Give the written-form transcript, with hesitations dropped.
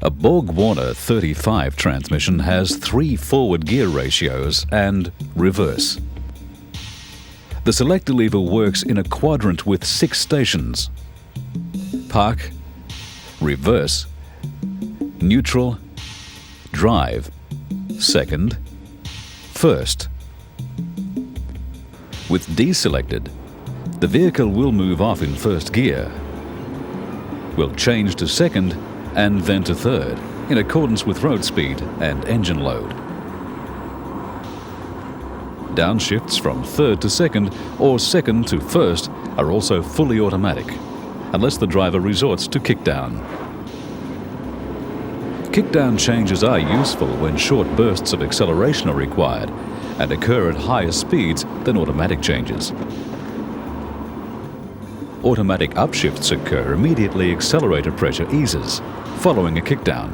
A Borg-Warner 35 transmission has 3 forward gear ratios and reverse. The selector lever works in a quadrant with 6 stations: park, reverse, neutral, drive, second, first. With deselected, the vehicle will move off in first gear, will change to second and then to third in accordance with road speed and engine load. Downshifts from third to second or second to first are also fully automatic, unless the driver resorts to kickdown. Kickdown changes are useful when short bursts of acceleration are required and occur at higher speeds than automatic changes. Automatic upshifts occur immediately accelerator pressure eases, following a kickdown.